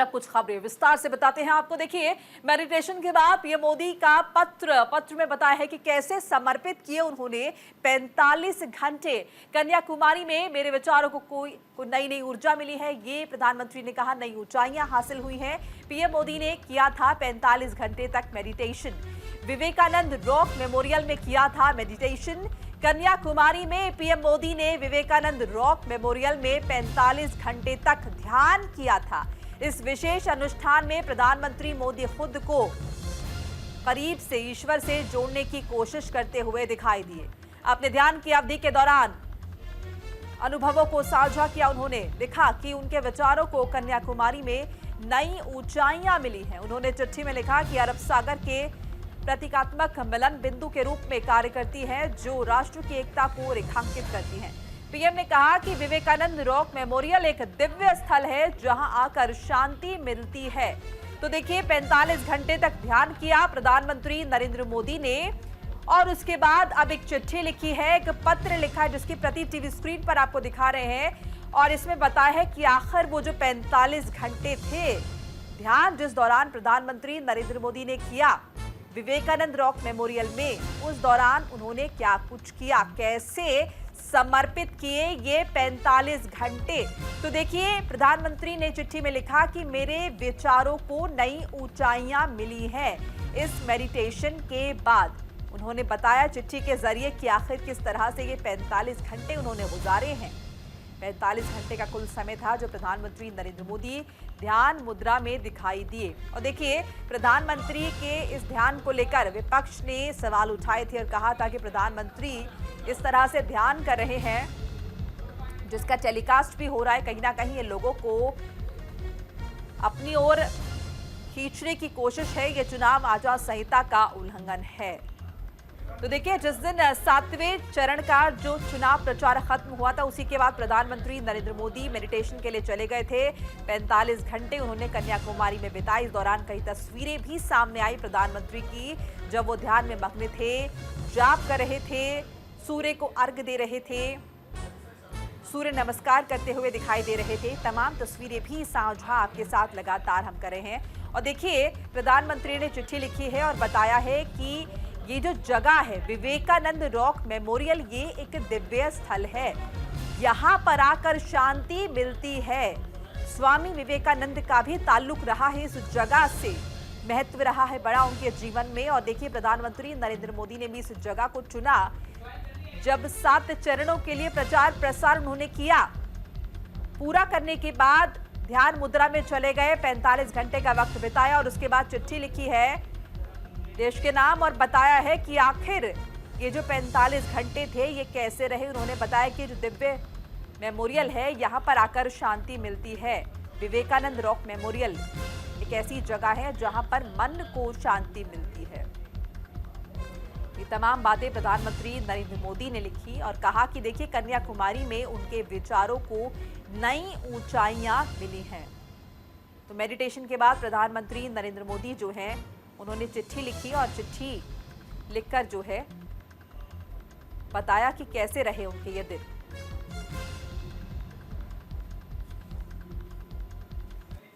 अब कुछ खबरें विस्तार से बताते हैं आपको। देखिए, मेडिटेशन के बाद पीएम मोदी का पत्र में बताया है कि कैसे समर्पित किए उन्होंने 45 घंटे। कन्याकुमारी में मेरे विचारों को नई ऊर्जा मिली है, ये प्रधानमंत्री ने कहा, नई ऊंचाइयां हासिल हुई हैं। पीएम मोदी ने किया था 45 घंटे तक मेडिटेशन। विवेकानंद रॉक मेमोरियल में किया था मेडिटेशन। कन्याकुमारी में पीएम मोदी ने विवेकानंद रॉक मेमोरियल में 45 घंटे तक ध्यान किया था। इस विशेष अनुष्ठान में प्रधानमंत्री मोदी खुद को करीब से ईश्वर से जोड़ने की कोशिश करते हुए दिखाई दिए। अपने ध्यान की अवधि के दौरान अनुभवों को साझा किया उन्होंने। लिखा कि उनके विचारों को कन्याकुमारी में नई ऊंचाइयां मिली हैं। उन्होंने चिट्ठी में लिखा कि अरब सागर के प्रतीकात्मक मिलन बिंदु के रूप में कार्य करती है, जो राष्ट्र की एकता को रेखांकित करती है। पीएम ने कहा कि विवेकानंद रॉक मेमोरियल एक दिव्य स्थल है, जहां आकर शांति मिलती है। तो देखिए, 45 घंटे तक ध्यान किया प्रधानमंत्री नरेंद्र मोदी ने, और उसके बाद अब एक चिट्ठी लिखी है, एक पत्र लिखा है, जिसकी प्रति टीवी स्क्रीन पर आपको दिखा रहे हैं। और इसमें बताया है कि आखिर वो जो 45 घंटे थे ध्यान, जिस दौरान प्रधानमंत्री नरेंद्र मोदी ने किया विवेकानंद रॉक मेमोरियल में, उस दौरान उन्होंने क्या कुछ किया, कैसे समर्पित किए ये 45 घंटे। तो देखिए, प्रधानमंत्री ने चिट्ठी में लिखा कि मेरे विचारों को नई ऊंचाइयां मिली हैं इस मेडिटेशन के बाद। उन्होंने बताया चिट्ठी के जरिए कि आखिर किस तरह से ये 45 घंटे उन्होंने गुजारे हैं। 45 घंटे का कुल समय था जो प्रधानमंत्री नरेंद्र मोदी ध्यान मुद्रा में दिखाई दिए। और देखिए, प्रधानमंत्री के इस ध्यान को लेकर विपक्ष ने सवाल उठाए थे और कहा था कि प्रधानमंत्री इस तरह से ध्यान कर रहे हैं, जिसका टेलीकास्ट भी हो रहा है, कहीं ना कहीं ये लोगों को अपनी ओर खींचने की कोशिश है। ये चुनाव आचार संहिता का उल्लंघन है। तो देखिए, जिस दिन 7वें चरण का जो चुनाव प्रचार खत्म हुआ था, उसी के बाद प्रधानमंत्री नरेंद्र मोदी मेडिटेशन के लिए चले गए थे। 45 घंटे उन्होंने कन्याकुमारी में बिताए। इस दौरान कई तस्वीरें भी सामने आई प्रधानमंत्री की, जब वो ध्यान में मग्न थे, जाप कर रहे थे, सूर्य को अर्घ दे रहे थे, सूर्य नमस्कार करते हुए दिखाई दे रहे थे। तमाम तस्वीरें भी साझा आपके साथ लगातार हम कर रहे हैं। और देखिए, प्रधानमंत्री ने चिट्ठी लिखी है और बताया है कि ये जो जगह है विवेकानंद रॉक मेमोरियल, ये एक दिव्य स्थल है, यहाँ पर आकर शांति मिलती है। स्वामी विवेकानंद का भी ताल्लुक रहा है इस जगह से, महत्व रहा है बड़ा उनके जीवन में। और देखिए, प्रधानमंत्री नरेंद्र मोदी ने भी इस जगह को चुना। जब 7 चरणों के लिए प्रचार प्रसार उन्होंने किया, पूरा करने के बाद ध्यान मुद्रा में चले गए, 45 घंटे का वक्त बिताया और उसके बाद चिट्ठी लिखी है देश के नाम और बताया है कि आखिर ये जो 45 घंटे थे ये कैसे रहे। उन्होंने बताया कि जो दिव्य मेमोरियल है, यहाँ पर आकर शांति मिलती है। विवेकानंद रॉक मेमोरियल एक ऐसी जगह है जहाँ पर मन को शांति मिलती है। ये तमाम बातें प्रधानमंत्री नरेंद्र मोदी ने लिखी और कहा कि देखिए, कन्याकुमारी में उनके विचारों को नई ऊंचाइयां मिली हैं। तो मेडिटेशन के बाद प्रधानमंत्री नरेंद्र मोदी जो हैं, उन्होंने चिट्ठी लिखी और चिट्ठी लिखकर जो है बताया कि कैसे रहे उनके ये दिन।